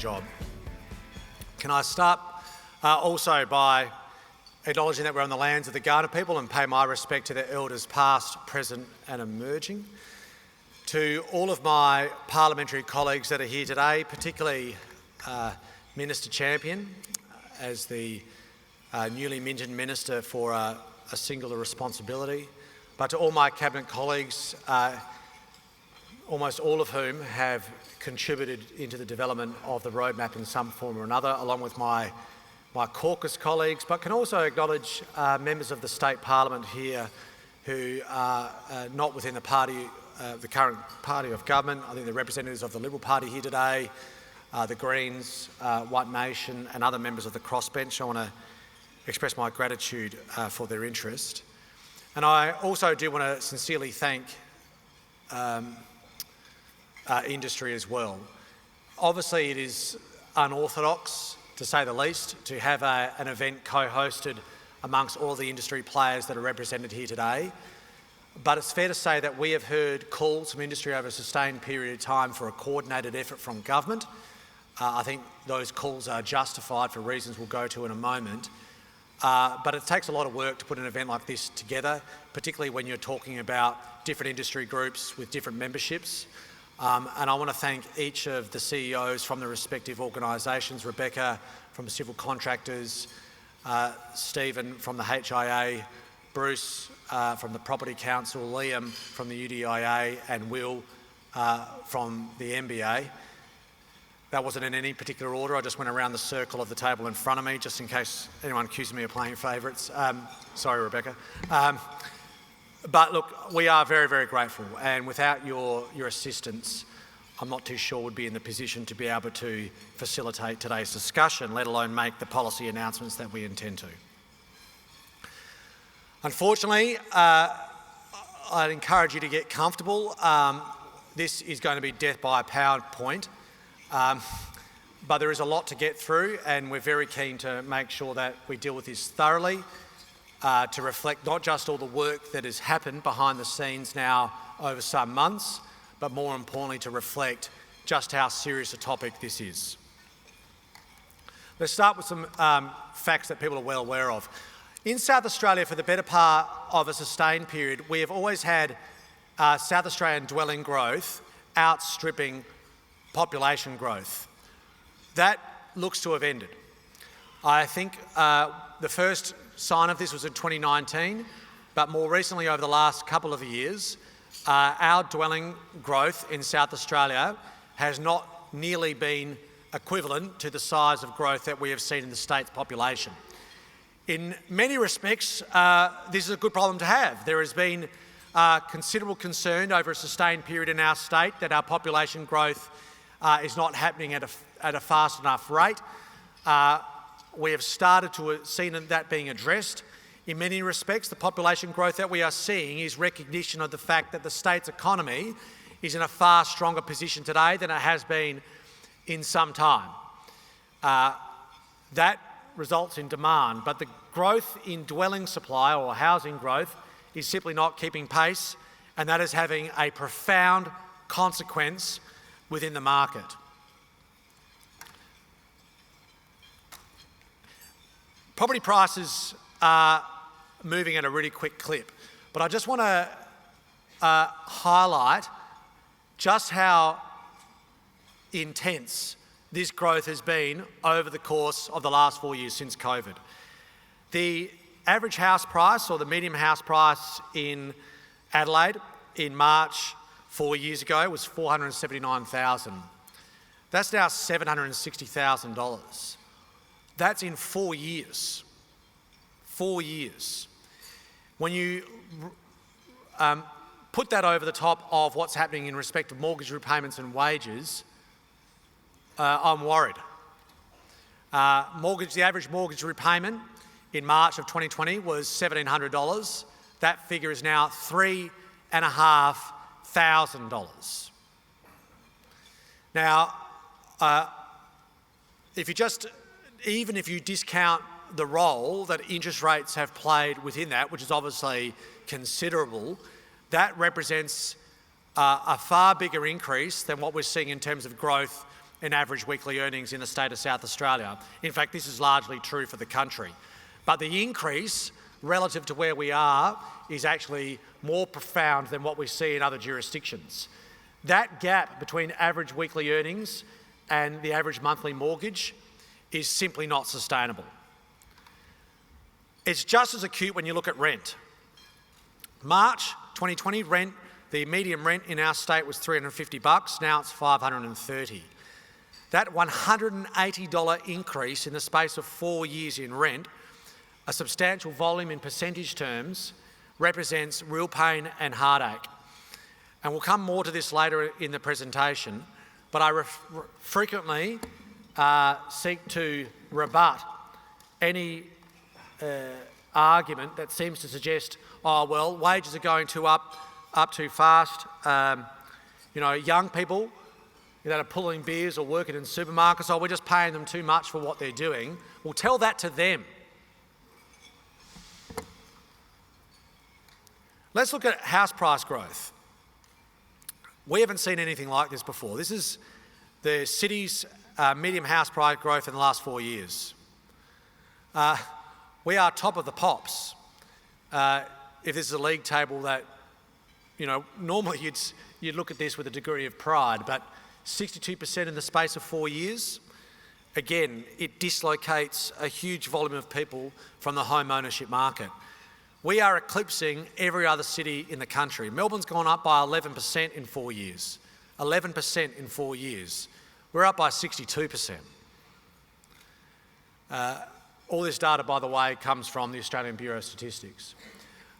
job. Can I start also by acknowledging that we're on the lands of the Kaurna people and pay my respect to their elders past, present and emerging. To all of my parliamentary colleagues that are here today, particularly Minister Champion, as the newly minted Minister for a singular responsibility, but to all my Cabinet colleagues, almost all of whom have contributed into the development of the roadmap in some form or another, along with my caucus colleagues, but can also acknowledge members of the state parliament here who are not within the party, the current party of government. I think the representatives of the Liberal Party here today, the Greens, White Nation and other members of the crossbench. I want to express my gratitude for their interest. And I also do want to sincerely thank industry as well. Obviously it is unorthodox, to say the least, to have an event co-hosted amongst all the industry players that are represented here today. But it's fair to say that we have heard calls from industry over a sustained period of time for a coordinated effort from government. I think those calls are justified for reasons we'll go to in a moment. But it takes a lot of work to put an event like this together, particularly when you're talking about different industry groups with different memberships. And I want to thank each of the CEOs from the respective organisations, Rebecca from the Civil Contractors, Stephen from the HIA, Bruce from the Property Council, Liam from the UDIA and Will from the NBA. That wasn't in any particular order. I just went around the circle of the table in front of me, just in case anyone accuses me of playing favourites. Sorry, Rebecca. But look, we are very, very grateful, and without your assistance, I'm not too sure we'd be in the position to be able to facilitate today's discussion, let alone make the policy announcements that we intend to. Unfortunately, I'd encourage you to get comfortable. This is going to be death by PowerPoint. But there is a lot to get through, and we're very keen to make sure that we deal with this thoroughly, to reflect not just all the work that has happened behind the scenes now over some months, but more importantly to reflect just how serious a topic this is. Let's start with some facts that people are well aware of. In South Australia, for the better part of a sustained period, we have always had South Australian dwelling growth outstripping population growth. That looks to have ended. I think the first sign of this was in 2019, but more recently over the last couple of years, our dwelling growth in South Australia has not nearly been equivalent to the size of growth that we have seen in the state's population. In many respects, this is a good problem to have. There has been considerable concern over a sustained period in our state that our population growth is not happening at a fast enough rate. We have started to see that being addressed. In many respects, the population growth that we are seeing is recognition of the fact that the state's economy is in a far stronger position today than it has been in some time. That results in demand, but the growth in dwelling supply or housing growth is simply not keeping pace, and that is having a profound consequence within the market. Property prices are moving at a really quick clip, but I just want to highlight just how intense this growth has been over the course of the last 4 years since COVID. The average house price, or the median house price in Adelaide in March 4 years ago was $479,000. That's now $760,000. That's in 4 years. 4 years. When you put that over the top of what's happening in respect of mortgage repayments and wages, I'm worried. The average mortgage repayment in March of 2020 was $1,700. That figure is now $3,500. Now, even if you discount the role that interest rates have played within that, which is obviously considerable, that represents a far bigger increase than what we're seeing in terms of growth in average weekly earnings in the state of South Australia. In fact, this is largely true for the country. But the increase relative to where we are is actually more profound than what we see in other jurisdictions. That gap between average weekly earnings and the average monthly mortgage is simply not sustainable. It's just as acute when you look at rent. March 2020 the median rent in our state was $350, now it's $530. That $180 increase in the space of 4 years in rent, a substantial volume in percentage terms, represents real pain and heartache. And we'll come more to this later in the presentation, but I frequently seek to rebut any argument that seems to suggest, oh, well, wages are going up too fast. Young people that are pulling beers or working in supermarkets, oh, we're just paying them too much for what they're doing. Well, tell that to them. Let's look at house price growth. We haven't seen anything like this before. This is the city's median house price growth in the last 4 years. We are top of the pops. If this is a league table that, normally you'd look at this with a degree of pride, but 62% in the space of 4 years. Again, it dislocates a huge volume of people from the home ownership market. We are eclipsing every other city in the country. Melbourne's gone up by 11% in 4 years. 11% in 4 years. We're up by 62%. All this data, by the way, comes from the Australian Bureau of Statistics.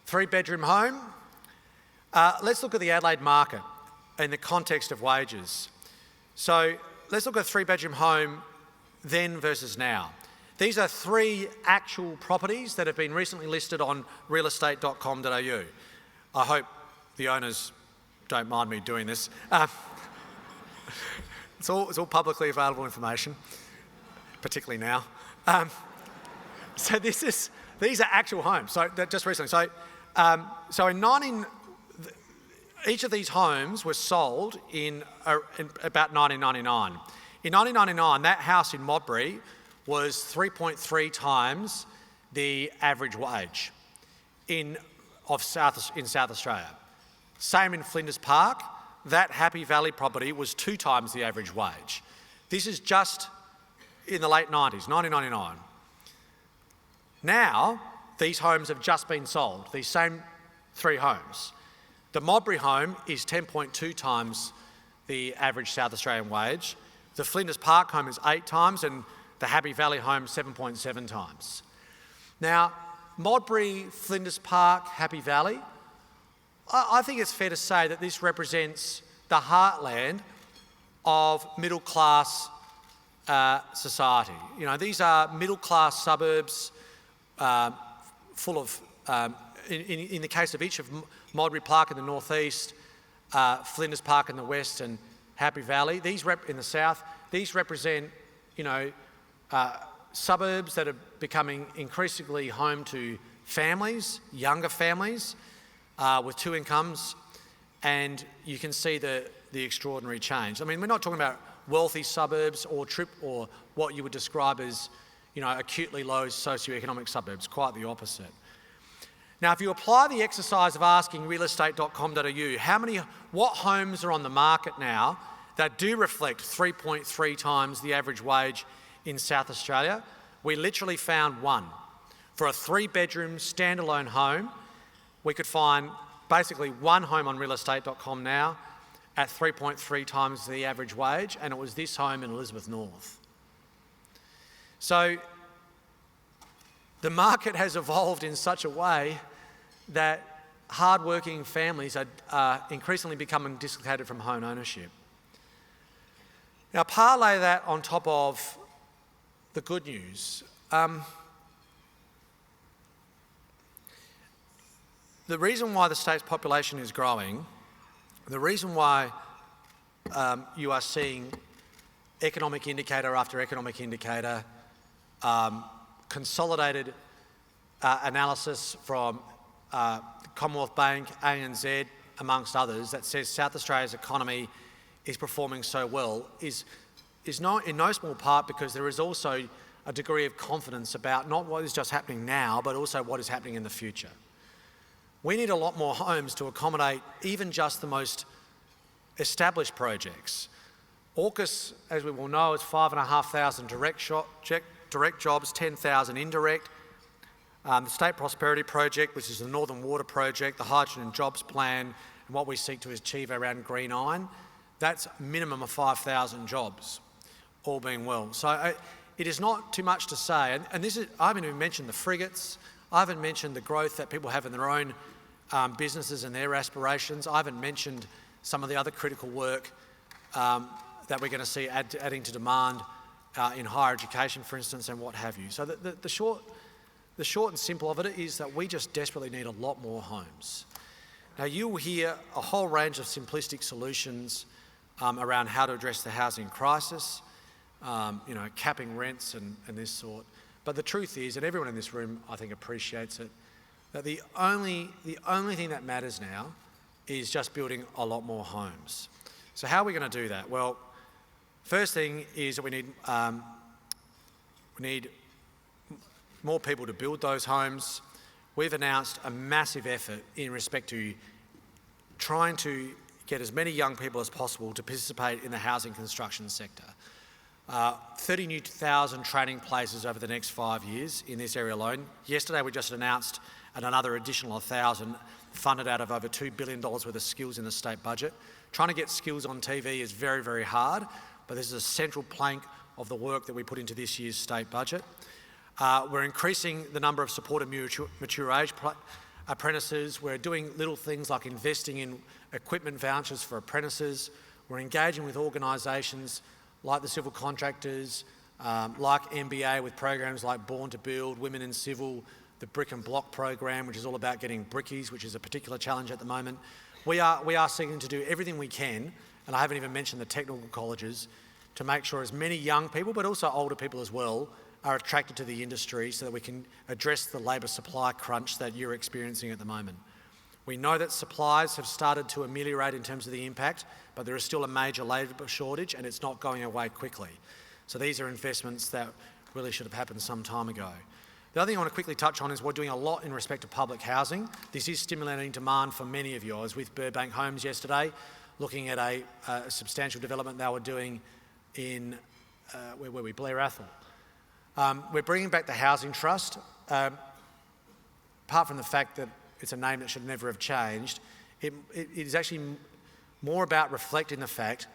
3-bedroom home. Let's look at the Adelaide market in the context of wages. So let's look at a 3-bedroom home then versus now. These are 3 actual properties that have been recently listed on realestate.com.au. I hope the owners don't mind me doing this. It's all publicly available information, particularly now. So these are actual homes. So just recently. So each of these homes was sold in about 1999. In 1999, that house in Modbury was 3.3 times the average wage in South Australia. Same in Flinders Park. That Happy Valley property was 2 times the average wage. This is just in the late 90s, 1999. Now, these homes have just been sold, these same 3 homes. The Modbury home is 10.2 times the average South Australian wage. The Flinders Park home is 8 times, and the Happy Valley home 7.7 times. Now, Modbury, Flinders Park, Happy Valley, I think it's fair to say that this represents the heartland of middle-class society. These are middle-class suburbs full of, in the case of each of Modbury Park in the northeast, Flinders Park in the west, and Happy Valley, in the south, these represent, suburbs that are becoming increasingly home to families, younger families, with 2 incomes, and you can see the extraordinary change. I mean, we're not talking about wealthy suburbs or what you would describe as, acutely low socioeconomic suburbs, quite the opposite. Now, if you apply the exercise of asking realestate.com.au, what homes are on the market now that do reflect 3.3 times the average wage in South Australia, we literally found 1. For a 3-bedroom standalone home, we could find basically 1 home on realestate.com now at 3.3 times the average wage, and it was this home in Elizabeth North. So the market has evolved in such a way that hard-working families are increasingly becoming dislocated from home ownership. Now, parlay that on top of the good news. The reason why the state's population is growing, the reason why you are seeing economic indicator after economic indicator, consolidated analysis from Commonwealth Bank, ANZ, amongst others, that says South Australia's economy is performing so well, is is not in no small part because there is also a degree of confidence about not what is just happening now, but also what is happening in the future. We need a lot more homes to accommodate even just the most established projects. AUKUS, as we will know, is 5,500 direct jobs, 10,000 indirect. The State Prosperity Project, which is the Northern Water Project, the Hydrogen and Jobs Plan, and what we seek to achieve around green iron, that's a minimum of 5,000 jobs, all being well. So it is not too much to say, and this is, I haven't even mentioned the frigates, I haven't mentioned the growth that people have in their own businesses and their aspirations, I haven't mentioned some of the other critical work that we're going to see adding to demand in higher education, for instance, and what have you. So the short and simple of it is that we just desperately need a lot more homes. Now, you will hear a whole range of simplistic solutions around how to address the housing crisis, capping rents and this sort. But the truth is, and everyone in this room, I think, appreciates it, that the only thing that matters now is just building a lot more homes. So how are we going to do that? Well, first thing is that we need more people to build those homes. We've announced a massive effort in respect to trying to get as many young people as possible to participate in the housing construction sector. 30,000 training places over the next 5 years in this area alone. Yesterday we just announced another additional 1,000 funded out of over $2 billion worth of skills in the state budget. Trying to get skills on TV is very, very hard, but this is a central plank of the work that we put into this year's state budget. We're increasing the number of supported mature age apprentices. We're doing little things like investing in equipment vouchers for apprentices. We're engaging with organisations like the civil contractors, like MBA with programs like Born to Build, Women in Civil, the Brick and Block program, which is all about getting brickies, which is a particular challenge at the moment. We are seeking to do everything we can, and I haven't even mentioned the technical colleges, to make sure as many young people, but also older people as well, are attracted to the industry so that we can address the labour supply crunch that you're experiencing at the moment. We know that supplies have started to ameliorate in terms of the impact, but there is still a major labour shortage and it's not going away quickly. So these are investments that really should have happened some time ago. The other thing I want to quickly touch on is we're doing a lot in respect to public housing. This is stimulating demand for many of you. I was with Burbank Homes yesterday, looking at a substantial development they were doing in, where were we, Blair Athol. We're bringing back the Housing Trust. Apart from the fact that it's a name that should never have changed, it is actually more about reflecting the fact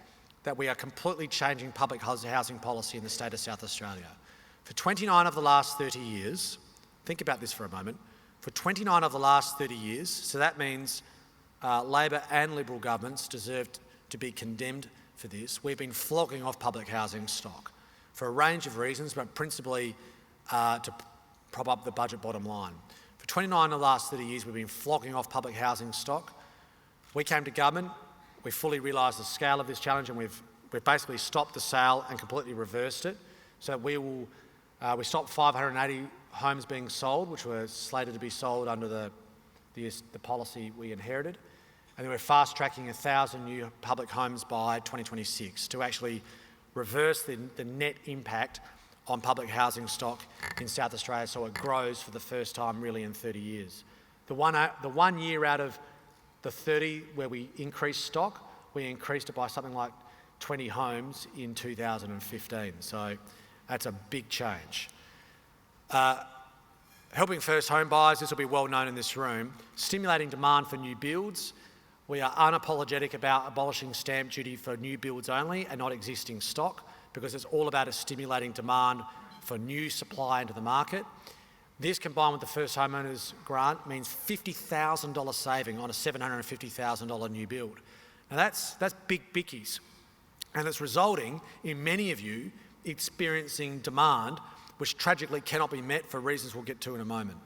that we are completely changing public housing policy in the state of South Australia. For 29 of the last 30 years, think about this for a moment, for 29 of the last 30 years, so that means Labor and Liberal governments deserved to be condemned for this, we've been flogging off public housing stock for a range of reasons, but principally to prop up the budget bottom line. For 29 of the last 30 years, we've been flogging off public housing stock. We came to government, we fully realised the scale of this challenge, and we've basically stopped the sale and completely reversed it. So we stopped 580 homes being sold, which were slated to be sold under the policy we inherited. And then we're fast-tracking 1,000 new public homes by 2026 to actually reverse the net impact on public housing stock in South Australia so it grows for the first time really in 30 years. The 1 year out of the 30 where we increased stock, we increased it by something like 20 homes in 2015. So that's a big change. Helping first home buyers, this will be well known in this room, stimulating demand for new builds. We are unapologetic about abolishing stamp duty for new builds only and not existing stock, because it's all about stimulating demand for new supply into the market. This, combined with the First Homeowners Grant, means $50,000 saving on a $750,000 new build. Now that's big bickies, and it's resulting in many of you experiencing demand which tragically cannot be met for reasons we'll get to in a moment.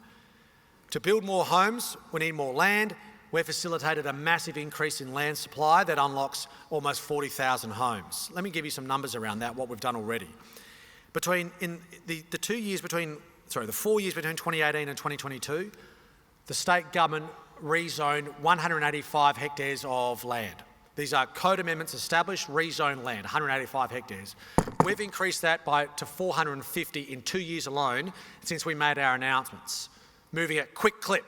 To build more homes, we need more land. We've facilitated a massive increase in land supply that unlocks almost 40,000 homes. Let me give you some numbers around that, what we've done already. The 4 years between 2018 and 2022, the state government rezoned 185 hectares of land. These are code amendments established rezoned land, 185 hectares. We've increased that to 450 in 2 years alone since we made our announcements, moving at quick clip.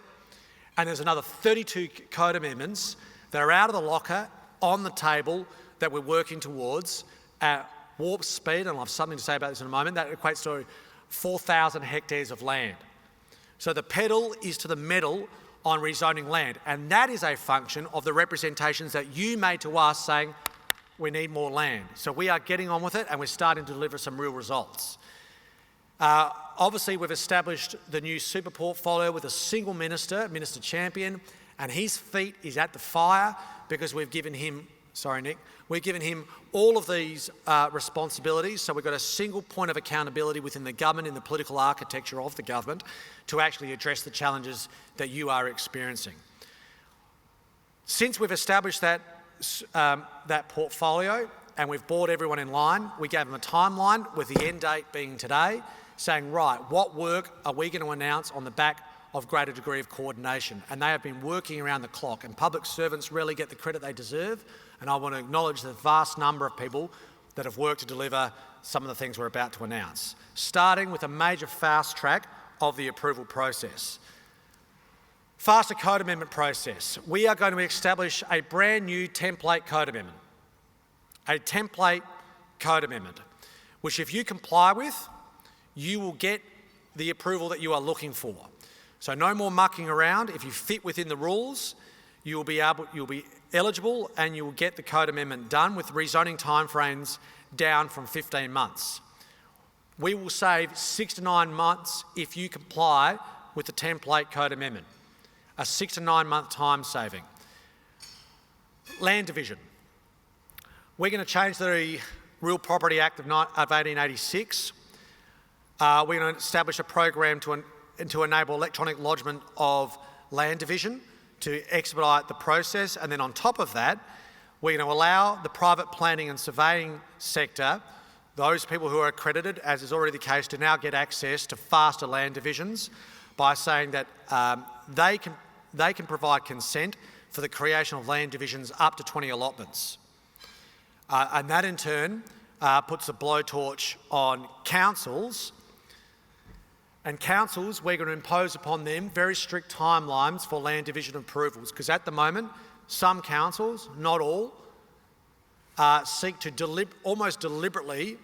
And there's another 32 code amendments that are out of the locker, on the table, that we're working towards at warp speed, and I'll have something to say about this in a moment. That equates to 4,000 hectares of land. So the pedal is to the metal on rezoning land, and that is a function of the representations that you made to us saying we need more land. So we are getting on with it, and we're starting to deliver some real results. Obviously, we've established the new super portfolio with a single minister, Minister Champion, and his feet is at the fire because we've given him, we've given him all of these responsibilities. So we've got a single point of accountability within the government, in the political architecture of the government, to actually address the challenges that you are experiencing. Since we've established that portfolio and we've brought everyone in line, we gave them a timeline with the end date being today, saying, right, what work are we going to announce on the back of greater degree of coordination? And they have been working around the clock, and public servants rarely get the credit they deserve, and I want to acknowledge the vast number of people that have worked to deliver some of the things we're about to announce, starting with a major fast track of the approval process. Faster code amendment process. We are going to establish a brand new template code amendment. A template code amendment, which if you comply with, you will get the approval that you are looking for. So no more mucking around. If you fit within the rules, you'll be eligible, and you will get the code amendment done with rezoning timeframes down from 15 months. We will save 6 to 9 months if you comply with the template code amendment. A 6 to 9 month time saving. Land division. We're going to change the Real Property Act of 1886. We're going to establish a program to enable electronic lodgement of land division to expedite the process, and then on top of that, we're going to allow the private planning and surveying sector, those people who are accredited, as is already the case, to now get access to faster land divisions by saying that they can provide consent for the creation of land divisions up to 20 allotments. And that in turn puts a blowtorch on councils. And councils, we're going to impose upon them very strict timelines for land division approvals, because at the moment, some councils, not all, seek to almost deliberately,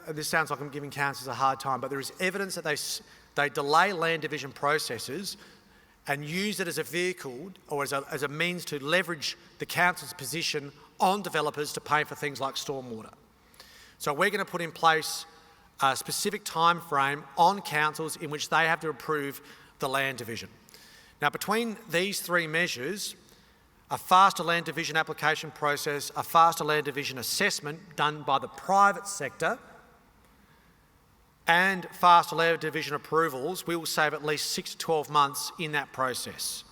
this sounds like I'm giving councils a hard time, but there is evidence that they delay land division processes and use it as a vehicle or as a means to leverage the council's position on developers to pay for things like stormwater. So we're going to put in place a specific time frame on councils in which they have to approve the land division. Now, between these three measures, a faster land division application process, a faster land division assessment done by the private sector, and faster land division approvals, we will save at least 6 to 12 months in that process.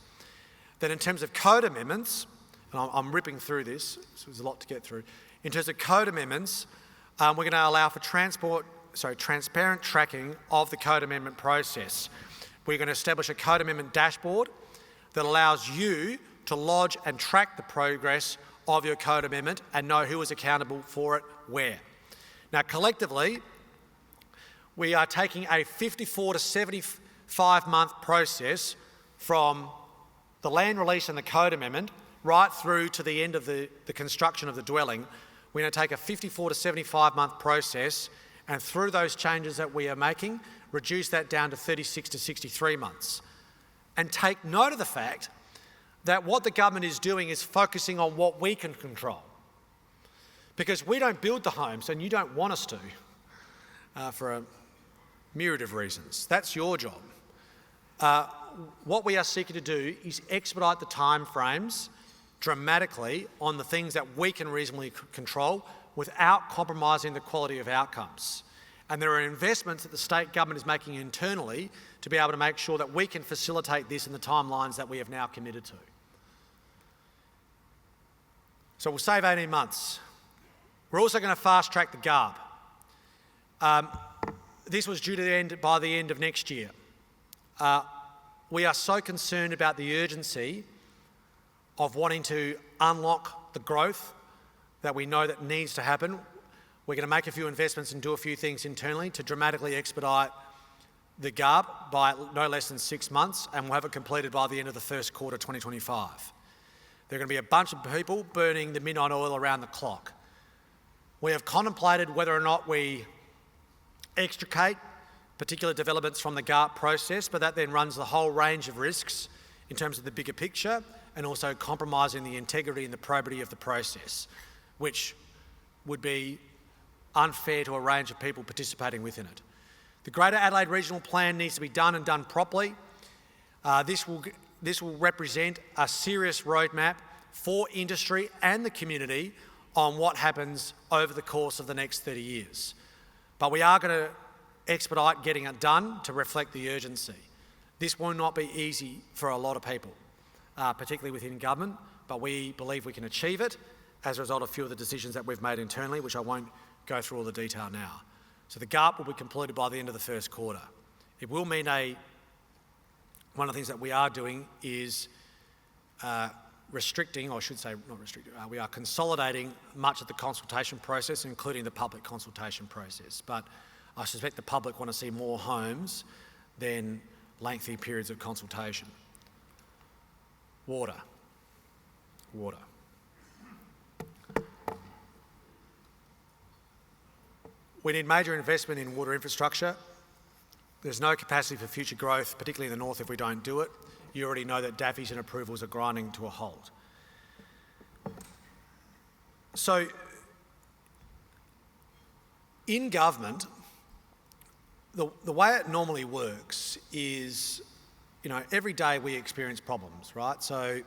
Then in terms of code amendments, and I'm ripping through this, so there's a lot to get through. In terms of code amendments, we're going to allow for transparent tracking of the code amendment process. We're going to establish a code amendment dashboard that allows you to lodge and track the progress of your code amendment and know who is accountable for it where. Now, collectively, we are taking a 54 to 75 month process from the land release and the code amendment right through to the end of the construction of the dwelling. We're going to take a 54 to 75 month process, and through those changes that we are making, reduce that down to 36 to 63 months. And take note of the fact that what the government is doing is focusing on what we can control. Because we don't build the homes, and you don't want us to, for a myriad of reasons. That's your job. What we are seeking to do is expedite the timeframes dramatically on the things that we can reasonably control without compromising the quality of outcomes. And there are investments that the state government is making internally to be able to make sure that we can facilitate this in the timelines that we have now committed to. So we'll save 18 months. We're also going to fast track the GARB. This was due to end by the end of next year. We are so concerned about the urgency of wanting to unlock the growth that we know that needs to happen, we're going to make a few investments and do a few things internally to dramatically expedite the GARP by no less than 6 months, and we'll have it completed by the end of the first quarter 2025. There are going to be a bunch of people burning the midnight oil around the clock. We have contemplated whether or not we extricate particular developments from the GARP process, but that then runs the whole range of risks in terms of the bigger picture and also compromising the integrity and the probity of the process, which would be unfair to a range of people participating within it. The Greater Adelaide Regional Plan needs to be done and done properly. This will represent a serious roadmap for industry and the community on what happens over the course of the next 30 years. But we are going to expedite getting it done to reflect the urgency. This will not be easy for a lot of people, particularly within government, but we believe we can achieve it as a result of a few of the decisions that we've made internally, which I won't go through all the detail now. So the GARP will be completed by the end of the first quarter. It will mean one of the things that we are doing is restricting, or I should say not restricting, we are consolidating much of the consultation process, including the public consultation process. But I suspect the public want to see more homes than lengthy periods of consultation. Water. We need major investment in water infrastructure. There's no capacity for future growth, particularly in the north, if we don't do it. You already know that DAFIs and approvals are grinding to a halt. So, in government, the way it normally works is, every day we experience problems, right? So,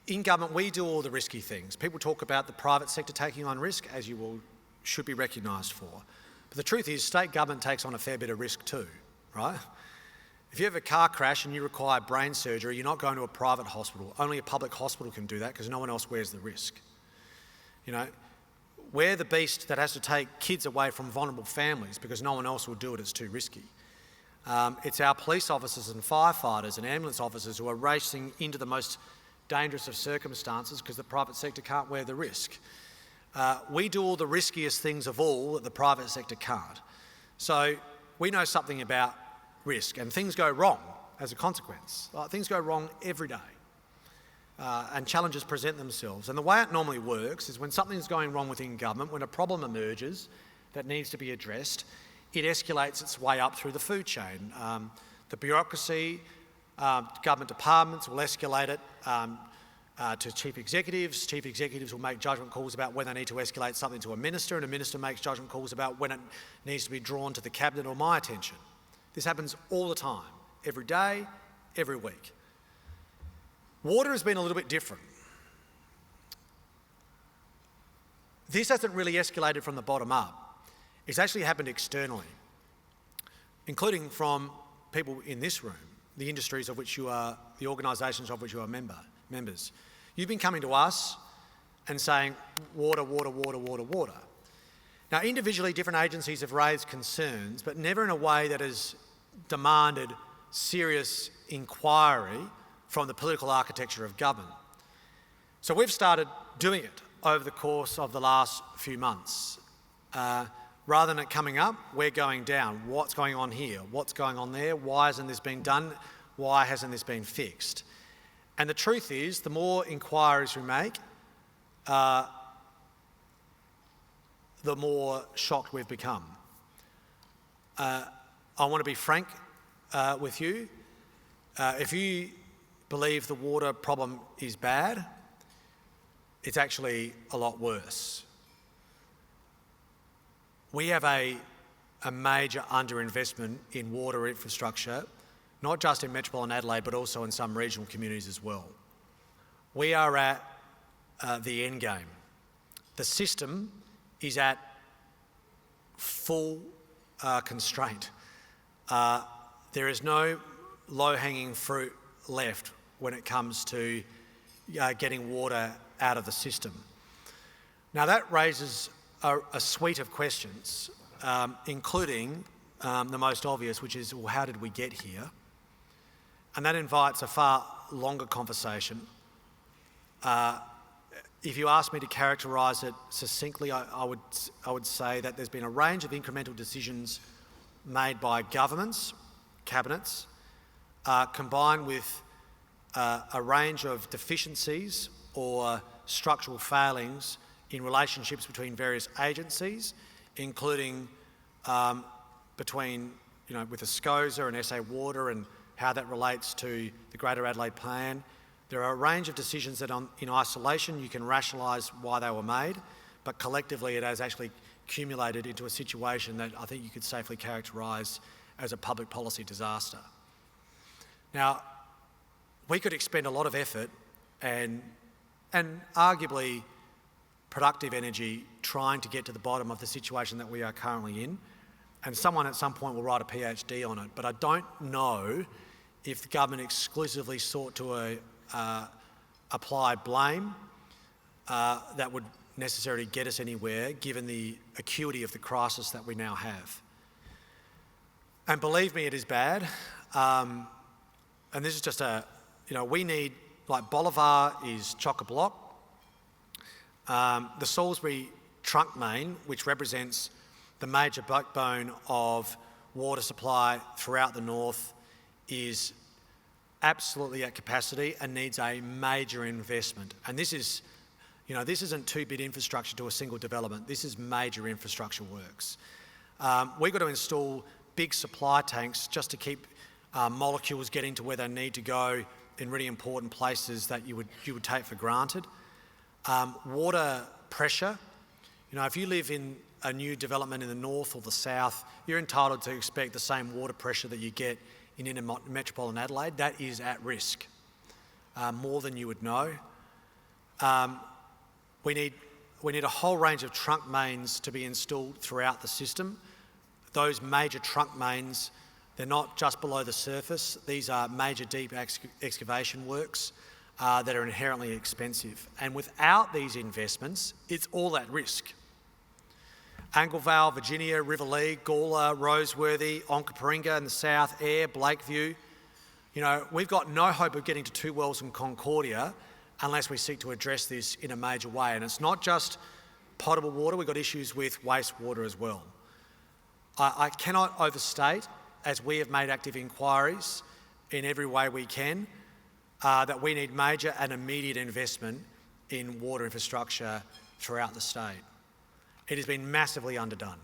in government, we do all the risky things. People talk about the private sector taking on risk, as you should be recognised for. But the truth is, state government takes on a fair bit of risk too, right? If you have a car crash and you require brain surgery, you're not going to a private hospital. Only a public hospital can do that because no one else wears the risk. We're the beast that has to take kids away from vulnerable families because no one else will do it, it's too risky. It's our police officers and firefighters and ambulance officers who are racing into the most dangerous of circumstances because the private sector can't wear the risk. We do all the riskiest things of all that the private sector can't. So we know something about risk, and things go wrong as a consequence. Things go wrong every day, and challenges present themselves. And the way it normally works is when something's going wrong within government, when a problem emerges that needs to be addressed, it escalates its way up through the food chain. The bureaucracy, government departments will escalate it to chief executives. Chief executives will make judgment calls about when they need to escalate something to a minister, and a minister makes judgment calls about when it needs to be drawn to the cabinet or my attention. This happens all the time, every day, every week. Water has been a little bit different. This hasn't really escalated from the bottom up. It's actually happened externally, including from people in this room, the industries of which you are, the organisations of which you are members. You've been coming to us and saying, water. Now, individually, different agencies have raised concerns, but never in a way that has demanded serious inquiry from the political architecture of government. So we've started doing it over the course of the last few months. Rather than it coming up, we're going down. What's going on here? What's going on there? Why hasn't this been done? Why hasn't this been fixed? And the truth is, the more inquiries we make, the more shocked we've become. I want to be frank with you. If you believe the water problem is bad, it's actually a lot worse. We have a major underinvestment in water infrastructure, not just in Metropolitan Adelaide, but also in some regional communities as well. We are at the end game. The system is at full constraint. There is no low-hanging fruit left when it comes to getting water out of the system. Now that raises a suite of questions, including the most obvious, which is, well, how did we get here? And that invites a far longer conversation If you ask me to characterise it succinctly, I would say that there's been a range of incremental decisions made by governments, cabinets, combined with a range of deficiencies or structural failings in relationships between various agencies, including between, with the SCOSA and SA Water and how that relates to the Greater Adelaide Plan. There are a range of decisions that in isolation you can rationalise why they were made, but collectively it has actually accumulated into a situation that I think you could safely characterise as a public policy disaster. Now, we could expend a lot of effort and arguably productive energy trying to get to the bottom of the situation that we are currently in, and someone at some point will write a PhD on it, but I don't know if the government exclusively sought to apply blame that would necessarily get us anywhere, given the acuity of the crisis that we now have. And believe me, it is bad. And this is just we need, like Bolivar is chock-a-block. The Salisbury trunk main, which represents the major backbone of water supply throughout the north, is absolutely at capacity and needs a major investment. And this is, this isn't two-bit infrastructure to a single development. This is major infrastructure works. We've got to install big supply tanks just to keep molecules getting to where they need to go in really important places that you would take for granted. Water pressure. If you live in a new development in the north or the south, you're entitled to expect the same water pressure that you get in inner metropolitan Adelaide. That is at risk, more than you would know. We need a whole range of trunk mains to be installed throughout the system. Those major trunk mains, they're not just below the surface. These are major deep excavation works that are inherently expensive. And without these investments, it's all at risk. Anglevale, Virginia, Riverlea, Gawler, Roseworthy, Onkaparinga in the south, Ayr, Blakeview. We've got no hope of getting to Two Wells and Concordia unless we seek to address this in a major way. And it's not just potable water, we've got issues with wastewater as well. I cannot overstate, as we have made active inquiries in every way we can, that we need major and immediate investment in water infrastructure throughout the state. It has been massively underdone,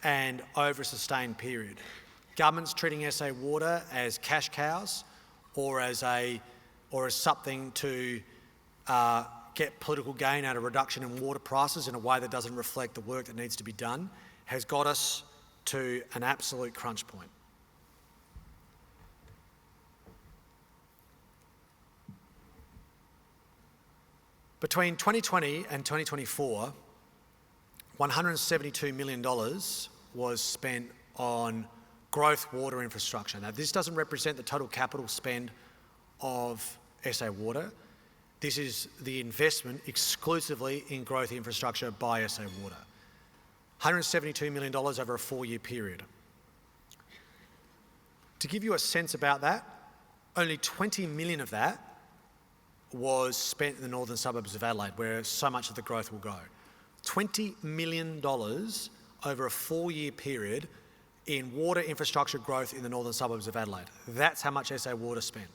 and over a sustained period. Governments treating SA Water as cash cows or as something to get political gain out of reduction in water prices in a way that doesn't reflect the work that needs to be done has got us to an absolute crunch point. Between 2020 and 2024, $172 million was spent on growth water infrastructure. Now, this doesn't represent the total capital spend of SA Water. This is the investment exclusively in growth infrastructure by SA Water. $172 million over a 4-year period. To give you a sense about that, only 20 million of that was spent in the northern suburbs of Adelaide, where so much of the growth will go. $20 million over a 4-year period in water infrastructure growth in the northern suburbs of Adelaide. That's how much SA Water spent.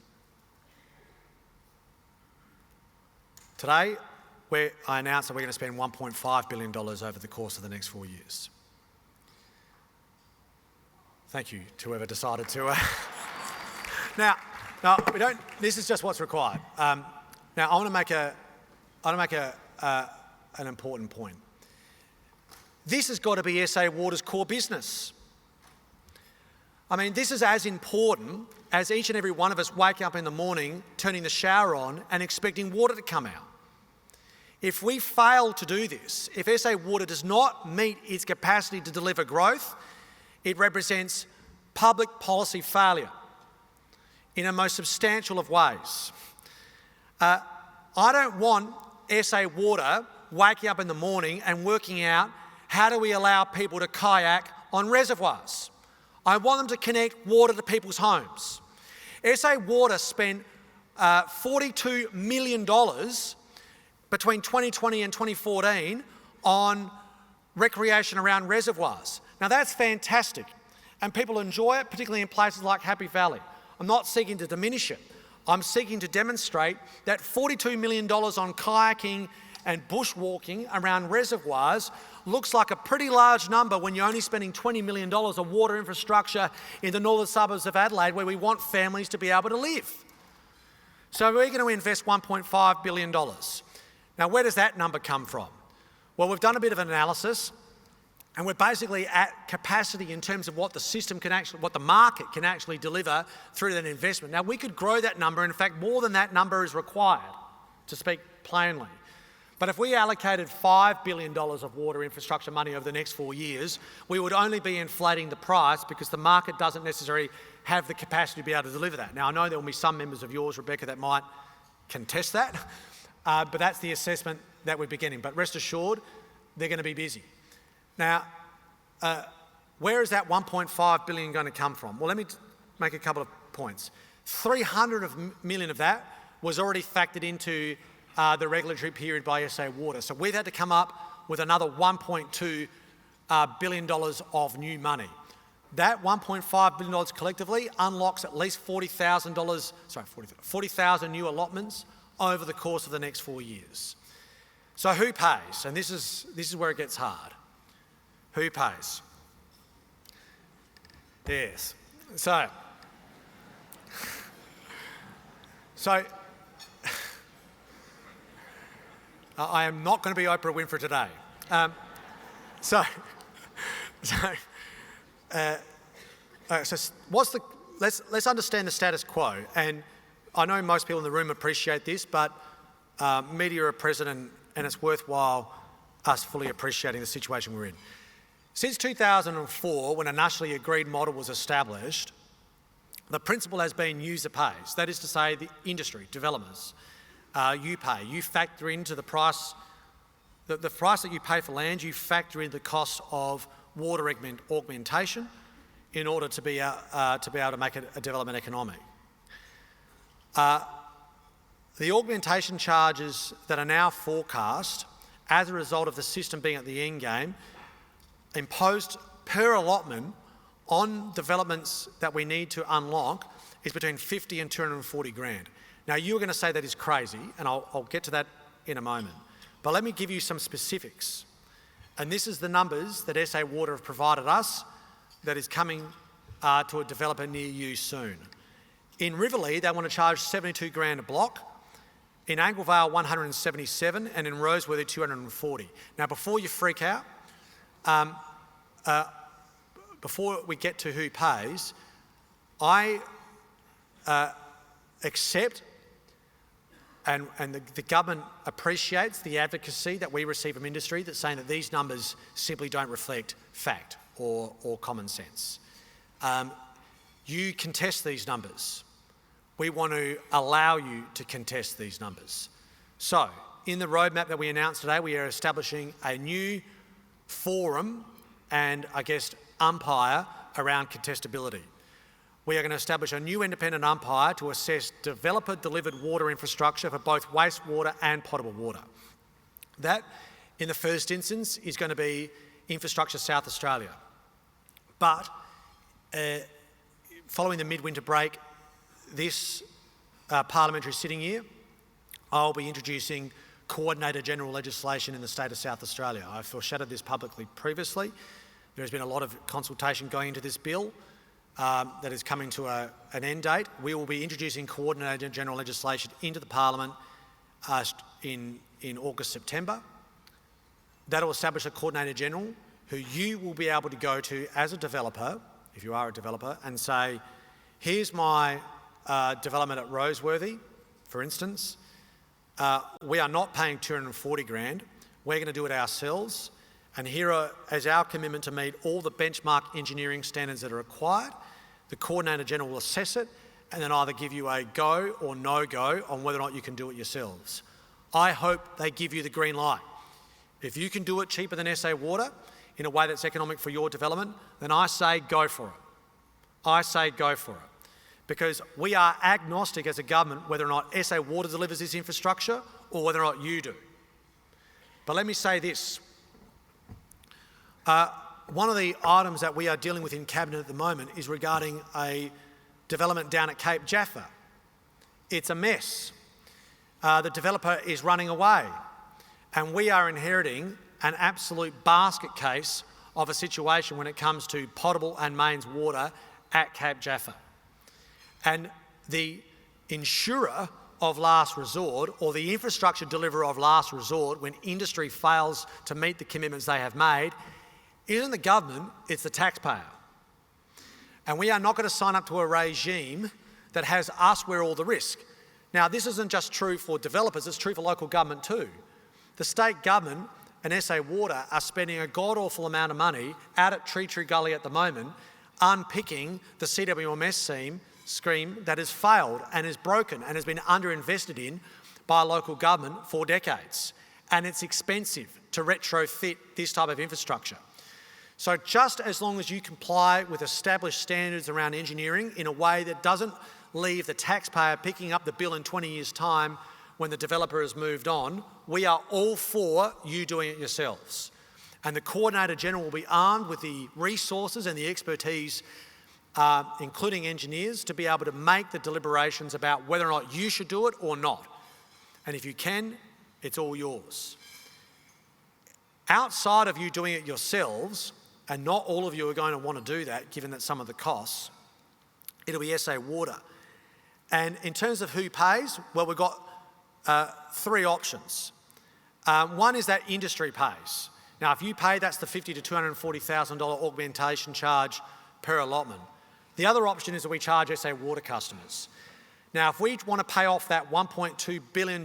Today, I announced that we're going to spend $1.5 billion over the course of the next 4 years. Thank you to whoever decided to. Now, we don't. This is just what's required. Now, I want to make an important point. This has got to be SA Water's core business. I mean, this is as important as each and every one of us waking up in the morning, turning the shower on and expecting water to come out. If we fail to do this, if SA Water does not meet its capacity to deliver growth, it represents public policy failure in a most substantial of ways. I don't want SA Water waking up in the morning and working out how do we allow people to kayak on reservoirs. I want them to connect water to people's homes. SA Water spent $42 million between 2020 and 2014 on recreation around reservoirs. Now that's fantastic, and people enjoy it, particularly in places like Happy Valley. I'm not seeking to diminish it. I'm seeking to demonstrate that $42 million on kayaking and bushwalking around reservoirs looks like a pretty large number when you're only spending $20 million on water infrastructure in the northern suburbs of Adelaide, where we want families to be able to live. So we're going to invest $1.5 billion. Now, where does that number come from? Well, we've done a bit of an analysis, and we're basically at capacity in terms of what the system can actually, what the market can actually deliver through that investment. Now, we could grow that number. In fact, more than that number is required, to speak plainly. But if we allocated $5 billion of water infrastructure money over the next 4 years, we would only be inflating the price because the market doesn't necessarily have the capacity to be able to deliver that. Now, I know there will be some members of yours, Rebecca, that might contest that, but that's the assessment that we're beginning. But rest assured, they're going to be busy. Now, where is that $1.5 billion going to come from? Well, let me make a couple of points. $300 million of that was already factored into the regulatory period by SA Water. So we've had to come up with another $1.2 billion of new money. That $1.5 billion collectively unlocks at least 40,000 new allotments over the course of the next 4 years. So who pays? And this is where it gets hard. Who pays? Yes. So I am not going to be Oprah Winfrey today. Let's understand the status quo. And I know most people in the room appreciate this, but media are present, and it's worthwhile us fully appreciating the situation we're in. Since 2004, when a nationally agreed model was established, the principle has been user pays. That is to say, the industry, developers, you pay. You factor into the price, the price that you pay for land, you factor in the cost of water augmentation in order to be able to make a development economic. The augmentation charges that are now forecast as a result of the system being at the end game, imposed per allotment on developments that we need to unlock, is between 50 and 240 grand. Now, you're going to say that is crazy, and I'll get to that in a moment. But let me give you some specifics. And this is the numbers that SA Water have provided us that is coming to a developer near you soon. In Riverlea, they want to charge 72 grand a block. In Anglevale, 177, and in Roseworthy, 240. Now, before you freak out, before we get to who pays, I accept and the government appreciates the advocacy that we receive from industry that's saying that these numbers simply don't reflect fact or common sense. You contest these numbers. We want to allow you to contest these numbers. So, in the roadmap that we announced today, we are establishing a new forum and, I guess, umpire around contestability. We are going to establish a new independent umpire to assess developer-delivered water infrastructure for both wastewater and potable water. That, in the first instance, is going to be Infrastructure South Australia. But following the midwinter break, this parliamentary sitting year, I'll be introducing coordinator general legislation in the state of South Australia. I've foreshadowed this publicly previously. There's been a lot of consultation going into this bill that is coming to an end date. We will be introducing coordinator general legislation into the parliament in August, September. That will establish a coordinator general who you will be able to go to as a developer, if you are a developer, and say, here's my development at Roseworthy, for instance. We are not paying 240 grand. We're going to do it ourselves. And here is our commitment to meet all the benchmark engineering standards that are required. The Coordinator General will assess it and then either give you a go or no go on whether or not you can do it yourselves. I hope they give you the green light. If you can do it cheaper than SA Water in a way that's economic for your development, then I say go for it. I say go for it. because we are agnostic as a government whether or not SA Water delivers this infrastructure or whether or not you do. But let me say this. One of the items that we are dealing with in Cabinet at the moment is regarding a development down at Cape Jaffa. It's a mess. The developer is running away, and we are inheriting an absolute basket case of a situation when it comes to potable and mains water at Cape Jaffa. And the insurer of last resort, or the infrastructure deliverer of last resort when industry fails to meet the commitments they have made, isn't the government, it's the taxpayer. And we are not going to sign up to a regime that has us wear all the risk. Now, this isn't just true for developers, it's true for local government too. The state government and SA Water are spending a god-awful amount of money out at Tree Gully at the moment, unpicking the CWMS scheme that has failed and is broken and has been underinvested in by local government for decades. And it's expensive to retrofit this type of infrastructure. So just as long as you comply with established standards around engineering in a way that doesn't leave the taxpayer picking up the bill in 20 years' time when the developer has moved on, we are all for you doing it yourselves. And the Coordinator General will be armed with the resources and the expertise, including engineers, to be able to make the deliberations about whether or not you should do it or not. And if you can, it's all yours. Outside of you doing it yourselves, and not all of you are going to want to do that, given that some of the costs, it'll be SA Water. And in terms of who pays, well, we've got three options. One is that industry pays. Now, if you pay, that's the $50,000 to $240,000 augmentation charge per allotment. The other option is that we charge SA Water customers. Now, if we want to pay off that $1.2 billion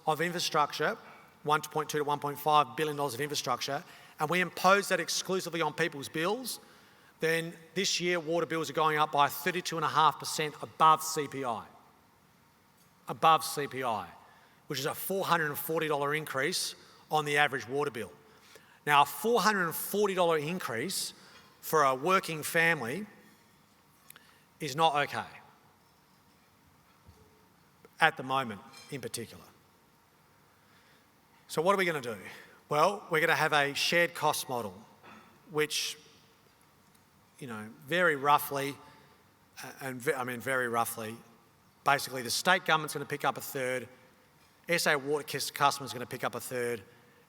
of infrastructure, $1.2 to $1.5 billion of infrastructure, and we impose that exclusively on people's bills, then this year water bills are going up by 32.5% above CPI. Above CPI, which is a $440 increase on the average water bill. Now, a $440 increase for a working family is not okay, at the moment in particular. So what are we going to do? Well, we're going to have a shared cost model, which, very roughly, basically the state government's going to pick up a third, SA Water customers are going to pick up a third,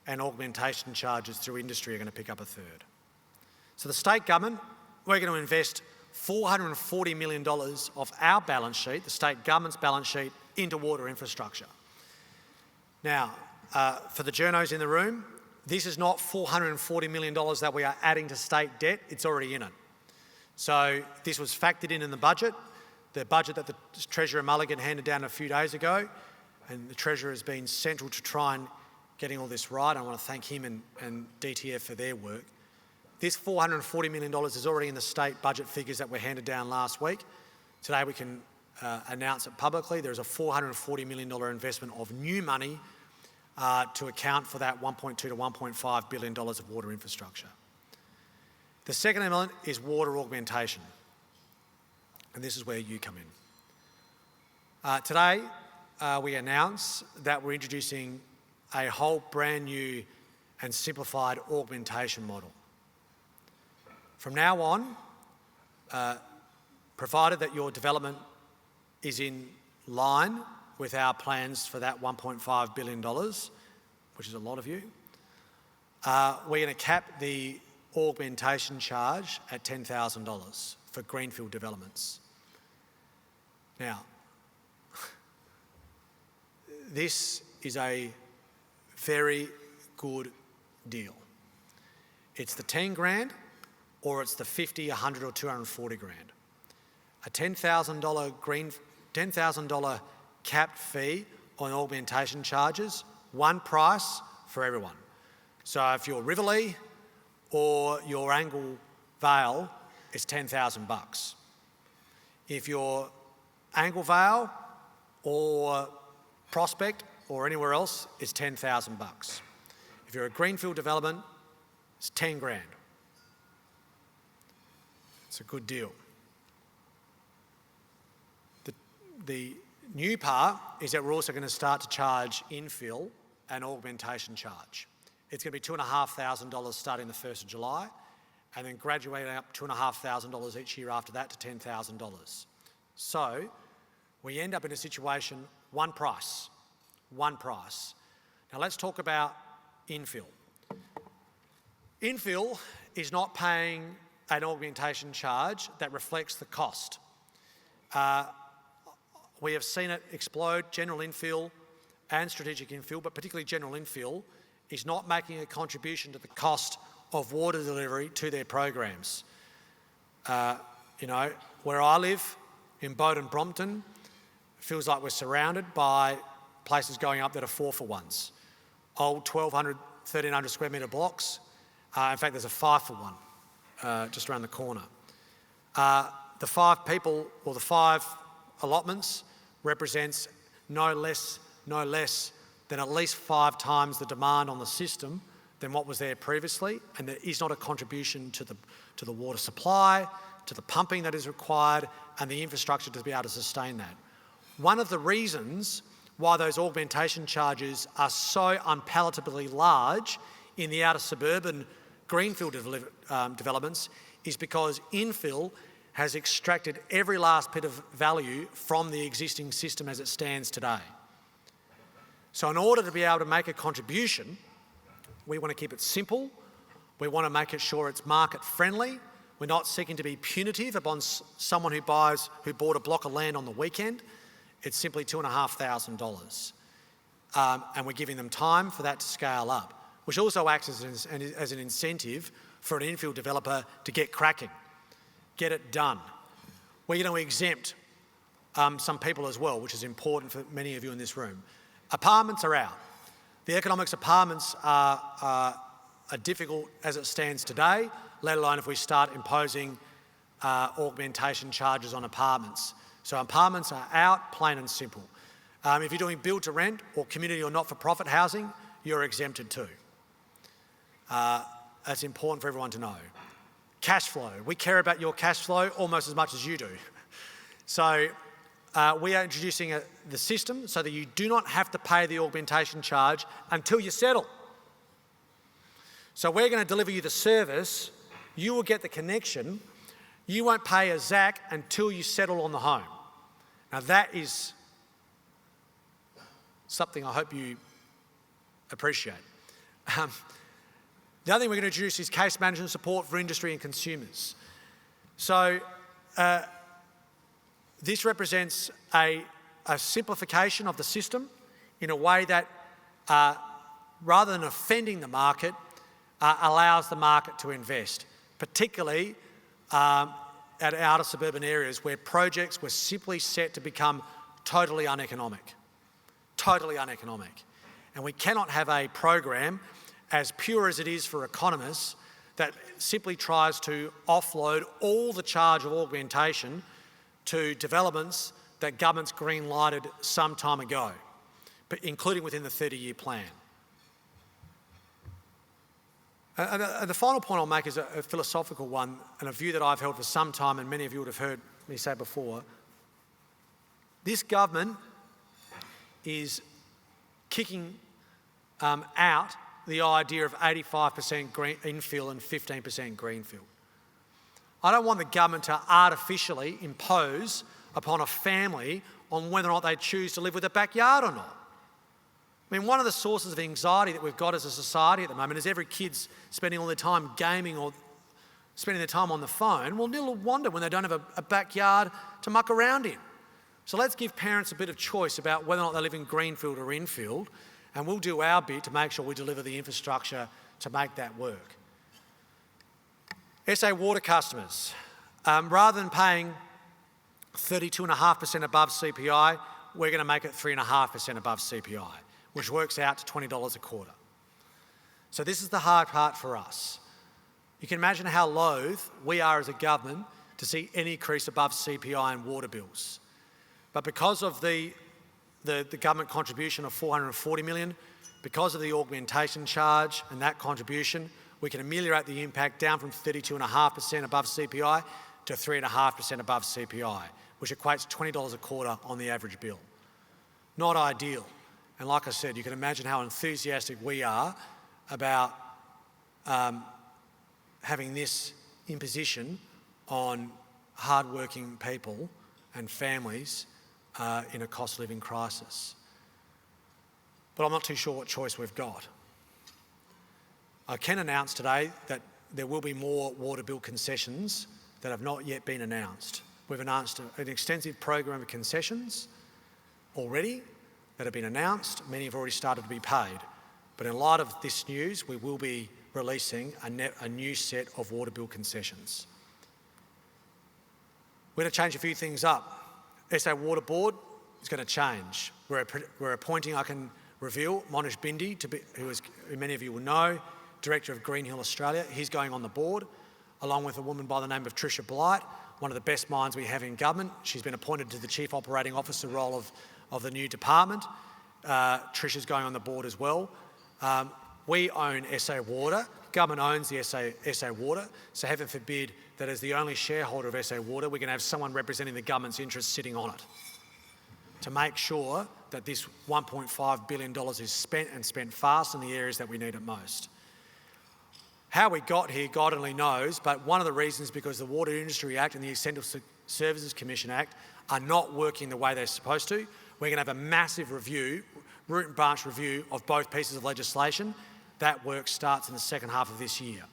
and augmentation charges through industry are going to pick up a third. So the state government, we're going to invest $440 million of our balance sheet, the state government's balance sheet, into water infrastructure. Now, for the journos in the room, this is not $440 million that we are adding to state debt, it's already in it. So this was factored in the budget that the Treasurer Mulligan handed down a few days ago, and the Treasurer has been central to try and getting all this right. I want to thank him and DTF for their work. This $440 million is already in the state budget figures that were handed down last week. Today we can announce it publicly. There's a $440 million investment of new money to account for that $1.2 to $1.5 billion of water infrastructure. The second element is water augmentation, and this is where you come in. Today, we announce that we're introducing a whole brand new and simplified augmentation model. From now on, provided that your development is in line with our plans for that $1.5 billion, which is a lot of you, we're going to cap the augmentation charge at $10,000 for greenfield developments. Now, this is a very good deal. It's the 10 grand or it's the 50, 100 or 240 grand. A $10,000 capped fee on augmentation charges, one price for everyone. So if you're Riverlea or your Angle Vale, it's $10,000. If you're Angle Vale or Prospect or anywhere else, it's $10,000. If you're a greenfield development, it's 10 grand. It's a good deal. The new part is that we're also going to start to charge infill and augmentation charge. It's going to be $2,500 starting the 1st of July, and then graduating up $2,500 each year after that to $10,000. So we end up in a situation, one price. Now let's talk about infill. Infill is not paying an augmentation charge that reflects the cost. We have seen it explode. General infill and strategic infill, but particularly general infill, is not making a contribution to the cost of water delivery to their programs. Where I live, in Bowden Brompton, it feels like we're surrounded by places going up that are 4-for-1s. Old 1,200, 1,300 square metre blocks. In fact, there's a 5-for-1 just around the corner. The 5 people, or the 5 allotments, represents no less than at least 5 times the demand on the system than what was there previously, and there is not a contribution to the water supply, to the pumping that is required, and the infrastructure to be able to sustain that. One of the reasons why those augmentation charges are so unpalatably large in the outer suburban greenfield developments is because infill has extracted every last bit of value from the existing system as it stands today. So in order to be able to make a contribution, we want to keep it simple. We want to make it sure it's market friendly. We're not seeking to be punitive upon someone who bought a block of land on the weekend. It's simply $2,500. And we're giving them time for that to scale up, which also acts as an incentive for an infill developer to get cracking, get it done. We're going to exempt some people as well, which is important for many of you in this room. Apartments are out. The economics of apartments are difficult as it stands today, let alone if we start imposing augmentation charges on apartments. So apartments are out, plain and simple. If you're doing build to rent or community or not-for-profit housing, you're exempted too. That's important for everyone to know. Cash flow. We care about your cash flow almost as much as you do. So we are introducing the system so that you do not have to pay the augmentation charge until you settle. So we're going to deliver you the service, you will get the connection, you won't pay a ZAC until you settle on the home. Now that is something I hope you appreciate. The other thing we're going to introduce is case management support for industry and consumers. So this represents a simplification of the system in a way that, rather than offending the market, allows the market to invest, particularly at outer suburban areas where projects were simply set to become totally uneconomic. And we cannot have a program, as pure as it is for economists, that simply tries to offload all the charge of augmentation to developments that governments green-lighted some time ago, but including within the 30-year plan. And the final point I'll make is a philosophical one, and a view that I've held for some time, and many of you would have heard me say before. This government is kicking out the idea of 85% infill and 15% greenfield. I don't want the government to artificially impose upon a family on whether or not they choose to live with a backyard or not. I mean, one of the sources of anxiety that we've got as a society at the moment is every kid's spending all their time gaming or spending their time on the phone. Well, little wonder when they don't have a backyard to muck around in. So let's give parents a bit of choice about whether or not they live in greenfield or infield, and we'll do our bit to make sure we deliver the infrastructure to make that work. SA Water customers, rather than paying 32.5% above CPI, we're going to make it 3.5% above CPI, which works out to $20 a quarter. So this is the hard part for us. You can imagine how loath we are as a government to see any increase above CPI in water bills. But because of the government contribution of $440 million, because of the augmentation charge and that contribution, we can ameliorate the impact down from 32.5% above CPI to 3.5% above CPI, which equates $20 a quarter on the average bill. Not ideal. And like I said, you can imagine how enthusiastic we are about having this imposition on hard-working people and families in a cost of living crisis. But I'm not too sure what choice we've got. I can announce today that there will be more water bill concessions that have not yet been announced. We've announced an extensive program of concessions already that have been announced. Many have already started to be paid. But in light of this news, we will be releasing a new set of water bill concessions. We're going to change a few things up. SA Water Board is going to change. We're appointing, I can reveal, Monish Bindi, who many of you will know, Director of Green Hill Australia. He's going on the board, along with a woman by the name of Tricia Blight, one of the best minds we have in government. She's been appointed to the Chief Operating Officer role of the new department. Tricia's going on the board as well. We own SA Water. Government owns the SA Water, so heaven forbid that as the only shareholder of SA Water, we're going to have someone representing the government's interests sitting on it to make sure that this $1.5 billion is spent and spent fast in the areas that we need it most. How we got here, God only knows, but one of the reasons is because the Water Industry Act and the Essential Services Commission Act are not working the way they're supposed to. We're going to have a massive review, root and branch review of both pieces of legislation. That work starts in the second half of this year.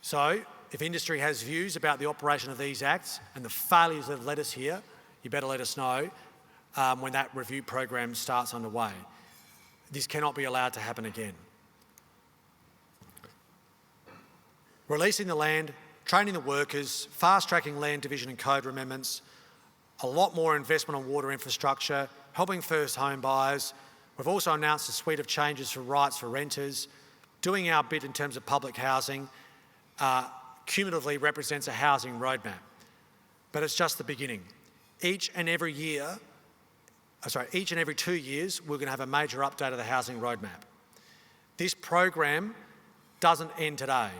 So, if industry has views about the operation of these acts and the failures that have led us here, you better let us know when that review program starts underway. This cannot be allowed to happen again. Releasing the land, training the workers, fast-tracking land division and code amendments, a lot more investment on water infrastructure, helping first home buyers. We've also announced a suite of changes for rights for renters, doing our bit in terms of public housing, cumulatively represents a housing roadmap. But it's just the beginning. Each and every 2 years, we're going to have a major update of the housing roadmap. This program doesn't end today.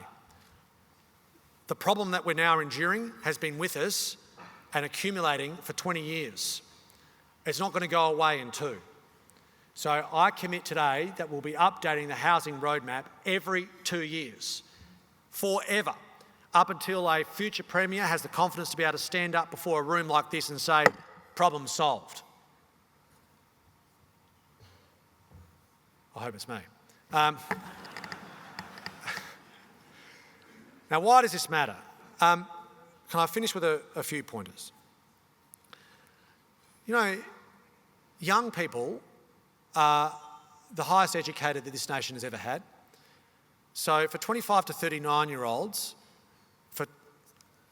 The problem that we're now enduring has been with us and accumulating for 20 years. It's not going to go away in 2. So I commit today that we'll be updating the housing roadmap every 2 years, forever, up until a future Premier has the confidence to be able to stand up before a room like this and say, problem solved. I hope it's me. Now, why does this matter? Can I finish with a few pointers? You know, young people are the highest educated that this nation has ever had. So for 25 to 39-year-olds,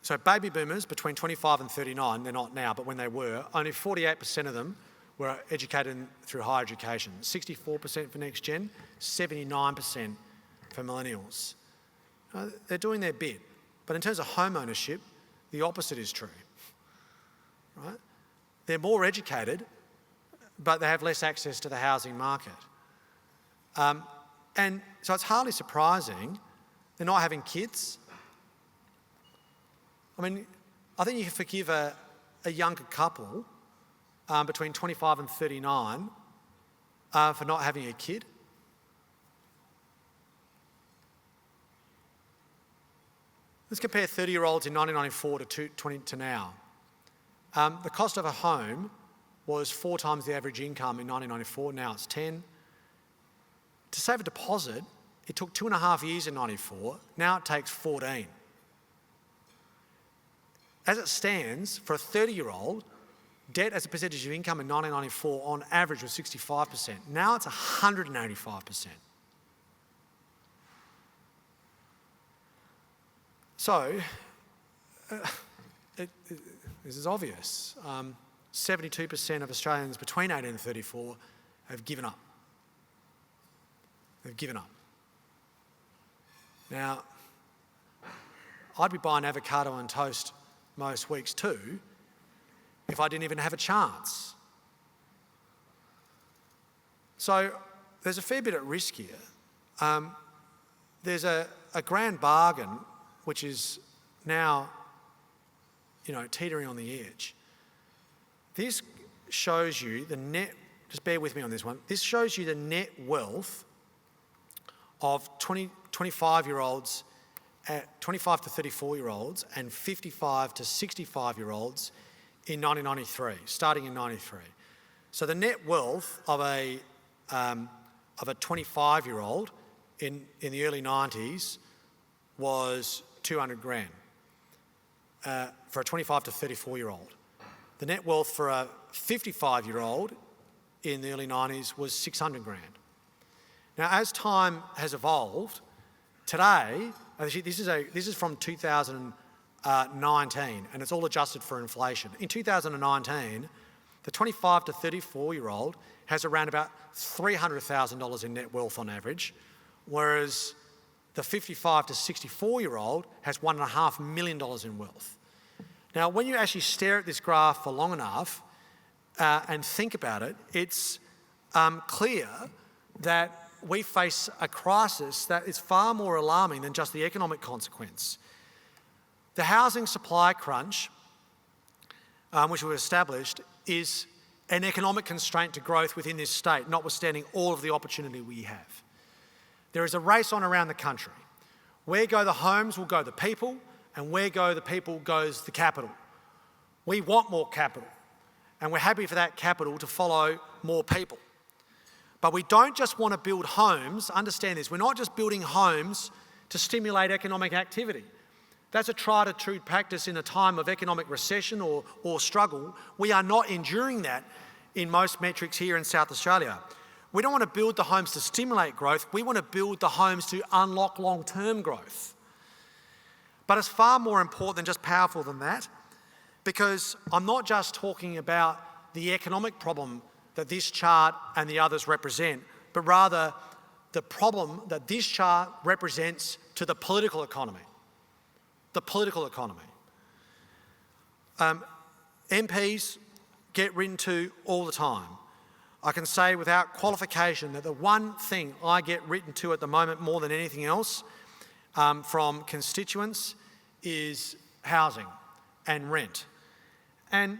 so baby boomers between 25 and 39, they're not now, but when they were, only 48% of them were educated through higher education. 64% for next gen, 79% for millennials. They're doing their bit. But in terms of home ownership, the opposite is true. Right? They're more educated, but they have less access to the housing market. And so it's hardly surprising they're not having kids. I mean, I think you can forgive a younger couple between 25 and 39 for not having a kid. Let's compare 30-year-olds in 1994 to now. The cost of a home was 4 times the average income in 1994, now it's 10. To save a deposit, it took 2.5 years in 94, now it takes 14. As it stands, for a 30-year-old, debt as a percentage of income in 1994 on average was 65%. Now it's 185%. So, this is obvious. 72% of Australians between 18 and 34 have given up. They've given up. Now, I'd be buying avocado and toast most weeks too if I didn't even have a chance. So there's a fair bit at risk here. There's a grand bargain which is now, teetering on the edge. This shows you the net, just bear with me on this one, this shows you the net wealth of 25-year-olds, 25 to 34-year-olds and 55 to 65-year-olds in 1993, starting in 93. So the net wealth of a 25-year-old in the early 90s was 200 grand for a 25 to 34-year-old. The net wealth for a 55-year-old in the early 90s was 600 grand. Now, as time has evolved, today, this is from 2019, and it's all adjusted for inflation. In 2019, the 25 to 34-year-old has around about $300,000 in net wealth on average, whereas the 55 to 64-year-old has $1.5 million in wealth. Now, when you actually stare at this graph for long enough and think about it, it's clear that we face a crisis that is far more alarming than just the economic consequence. The housing supply crunch, which we've established, is an economic constraint to growth within this state, notwithstanding all of the opportunity we have. There is a race on around the country. Where go the homes will go the people, and where go the people goes the capital. We want more capital, and we're happy for that capital to follow more people. But we don't just want to build homes, understand this, we're not just building homes to stimulate economic activity. That's a tried and true practice in a time of economic recession or struggle. We are not enduring that in most metrics here in South Australia. We don't want to build the homes to stimulate growth, we want to build the homes to unlock long-term growth. But it's far more important than just powerful than that, because I'm not just talking about the economic problem that this chart and the others represent, but rather the problem that this chart represents to the political economy. The political economy. MPs get written to all the time. I can say without qualification that the one thing I get written to at the moment more than anything else from constituents is housing and rent. And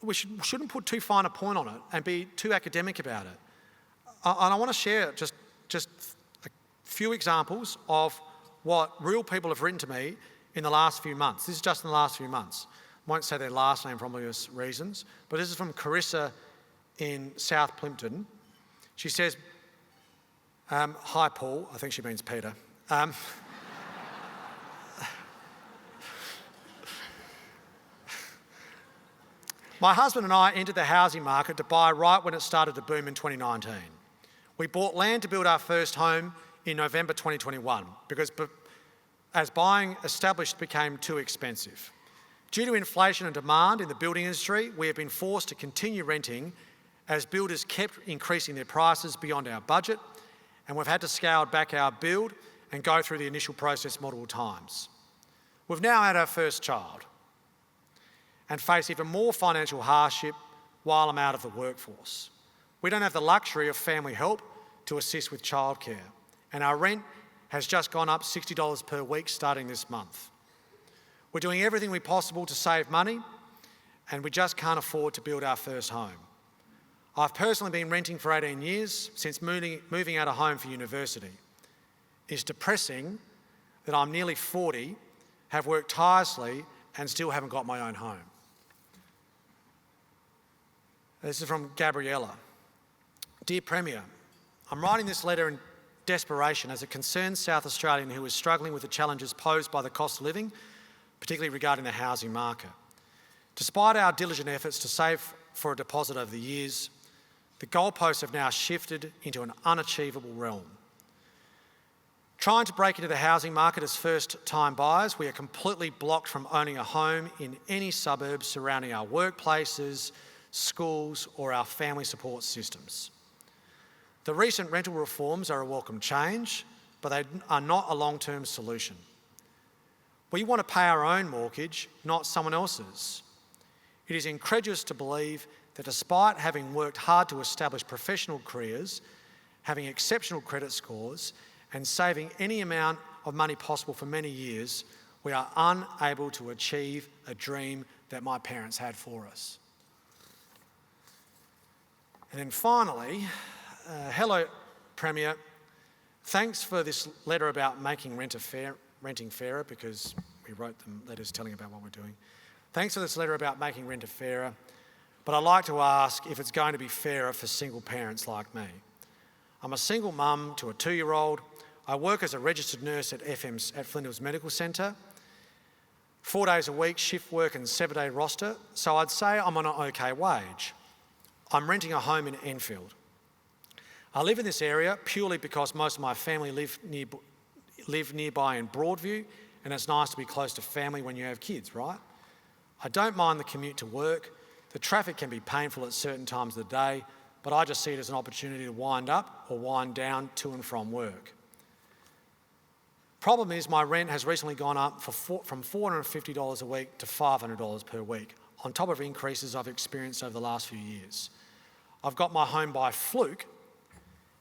we shouldn't put too fine a point on it and be too academic about it. And I want to share just a few examples of what real people have written to me in the last few months. This is just in the last few months. I won't say their last name for obvious reasons, but this is from Carissa in South Plympton. She says, hi Paul, I think she means Peter. My husband and I entered the housing market to buy right when it started to boom in 2019. We bought land to build our first home in November 2021 because as buying established became too expensive. Due to inflation and demand in the building industry, we have been forced to continue renting as builders kept increasing their prices beyond our budget, and we've had to scale back our build and go through the initial process multiple times. We've now had our first child and face even more financial hardship while I'm out of the workforce. We don't have the luxury of family help to assist with childcare, and our rent has just gone up $60 per week starting this month. We're doing everything we possible to save money, and we just can't afford to build our first home. I've personally been renting for 18 years since moving out of home for university. It's depressing that I'm nearly 40, have worked tirelessly, and still haven't got my own home. This is from Gabriella. Dear Premier, I'm writing this letter in desperation as a concerned South Australian who is struggling with the challenges posed by the cost of living, particularly regarding the housing market. Despite our diligent efforts to save for a deposit over the years, the goalposts have now shifted into an unachievable realm. Trying to break into the housing market as first-time buyers, we are completely blocked from owning a home in any suburbs surrounding our workplaces, schools, or our family support systems. The recent rental reforms are a welcome change, but they are not a long-term solution. We want to pay our own mortgage, not someone else's. It is incredulous to believe that despite having worked hard to establish professional careers, having exceptional credit scores, and saving any amount of money possible for many years, we are unable to achieve a dream that my parents had for us. And then finally, hello, Premier. Thanks for this letter about making renting fairer, because we wrote them letters telling about what we're doing. Thanks for this letter about making rent fairer, but I'd like to ask if it's going to be fairer for single parents like me. I'm a single mum to a 2-year-old. I work as a registered nurse at Flinders Hills Medical Centre, 4 days a week, shift work and 7-day roster, so I'd say I'm on an okay wage. I'm renting a home in Enfield. I live in this area purely because most of my family live nearby in Broadview, and it's nice to be close to family when you have kids, right? I don't mind the commute to work. The traffic can be painful at certain times of the day, but I just see it as an opportunity to wind up or wind down to and from work. Problem is, my rent has recently gone up from $450 a week to $500 per week, on top of increases I've experienced over the last few years. I've got my home by fluke,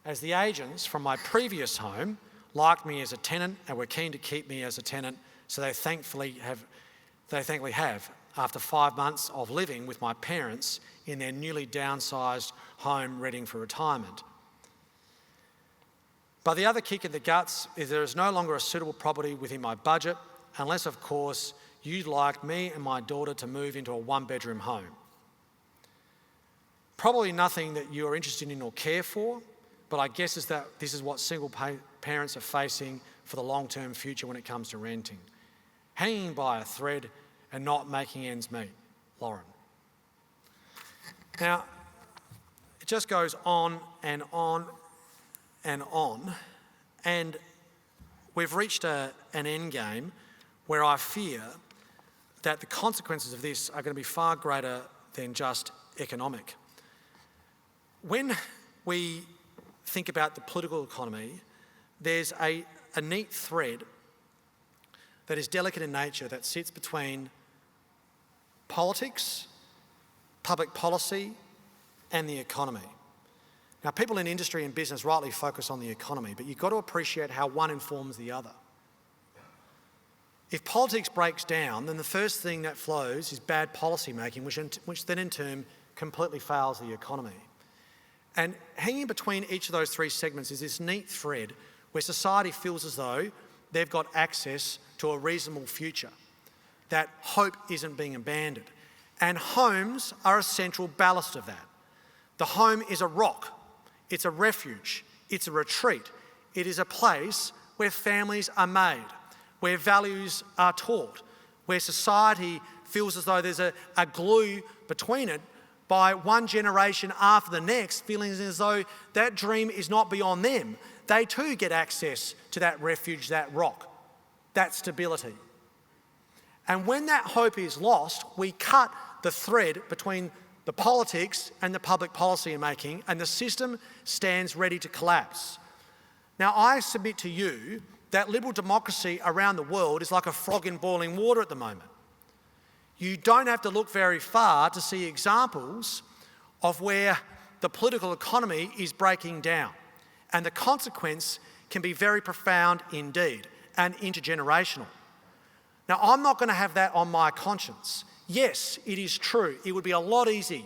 as the agents from my previous home liked me as a tenant and were keen to keep me as a tenant, so they thankfully have, after 5 months of living with my parents in their newly downsized home ready for retirement. But the other kick in the guts is there is no longer a suitable property within my budget, unless, of course, you'd like me and my daughter to move into a 1-bedroom home. Probably nothing that you are interested in or care for, but I guess is that this is what single parents are facing for the long-term future when it comes to renting. Hanging by a thread and not making ends meet. Lauren. Now, it just goes on and on and on, and we've reached an end game where I fear that the consequences of this are going to be far greater than just economic. When we think about the political economy, there's a neat thread that is delicate in nature that sits between politics, public policy, and the economy. Now, people in industry and business rightly focus on the economy, but you've got to appreciate how one informs the other. If politics breaks down, then the first thing that flows is bad policy making, which then in turn completely fails the economy. And hanging between each of those 3 segments is this neat thread where society feels as though they've got access to a reasonable future, that hope isn't being abandoned. And homes are a central ballast of that. The home is a rock, it's a refuge, it's a retreat. It is a place where families are made, where values are taught, where society feels as though there's a glue between it by one generation after the next, feeling as though that dream is not beyond them. They too get access to that refuge, that rock, that stability. And when that hope is lost, we cut the thread between the politics and the public policy making, and the system stands ready to collapse. Now, I submit to you that liberal democracy around the world is like a frog in boiling water at the moment. You don't have to look very far to see examples of where the political economy is breaking down, and the consequence can be very profound indeed and intergenerational. Now, I'm not going to have that on my conscience. Yes, it is true. It would be a lot easier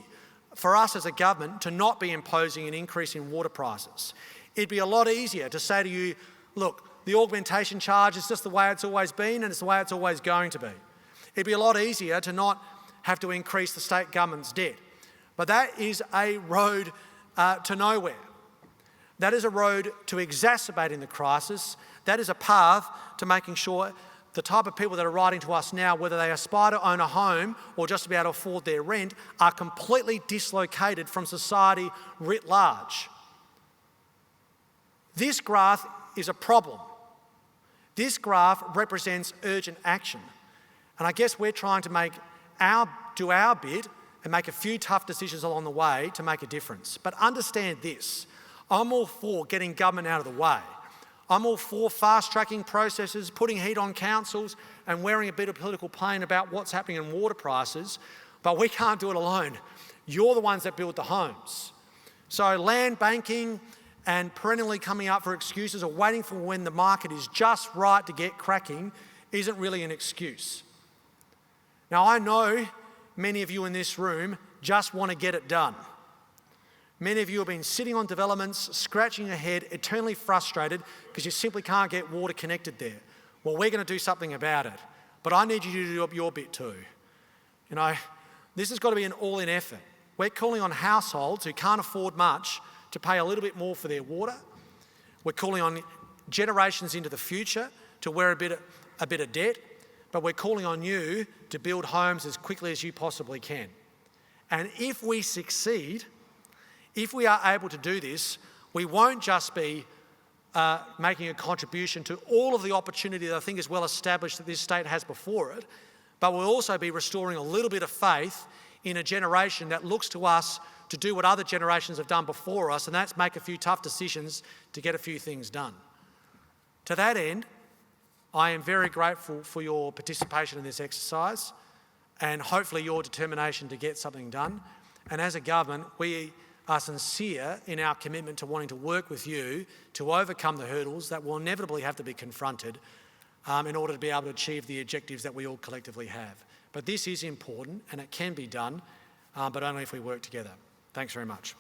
for us as a government to not be imposing an increase in water prices. It'd be a lot easier to say to you, look, the augmentation charge is just the way it's always been and it's the way it's always going to be. It'd be a lot easier to not have to increase the state government's debt. But that is a road to nowhere. That is a road to exacerbating the crisis. That is a path to making sure the type of people that are writing to us now, whether they aspire to own a home or just to be able to afford their rent, are completely dislocated from society writ large. This graph is a problem. This graph represents urgent action. And I guess we're trying to do our bit and make a few tough decisions along the way to make a difference. But understand this, I'm all for getting government out of the way. I'm all for fast-tracking processes, putting heat on councils and wearing a bit of political pain about what's happening in water prices, but we can't do it alone. You're the ones that build the homes. So land banking and perennially coming up for excuses or waiting for when the market is just right to get cracking isn't really an excuse. Now, I know many of you in this room just want to get it done. Many of you have been sitting on developments, scratching your head, eternally frustrated because you simply can't get water connected there. Well, we're going to do something about it, but I need you to do your bit too. You know, this has got to be an all-in effort. We're calling on households who can't afford much to pay a little bit more for their water. We're calling on generations into the future to wear a bit of debt, but we're calling on you to build homes as quickly as you possibly can. And if we succeed, if we are able to do this, we won't just be making a contribution to all of the opportunity that I think is well established that this state has before it, but we'll also be restoring a little bit of faith in a generation that looks to us to do what other generations have done before us, and that's make a few tough decisions to get a few things done. To that end, I am very grateful for your participation in this exercise and hopefully your determination to get something done. And as a government, we are sincere in our commitment to wanting to work with you to overcome the hurdles that will inevitably have to be confronted in order to be able to achieve the objectives that we all collectively have. But this is important and it can be done, but only if we work together. Thanks very much.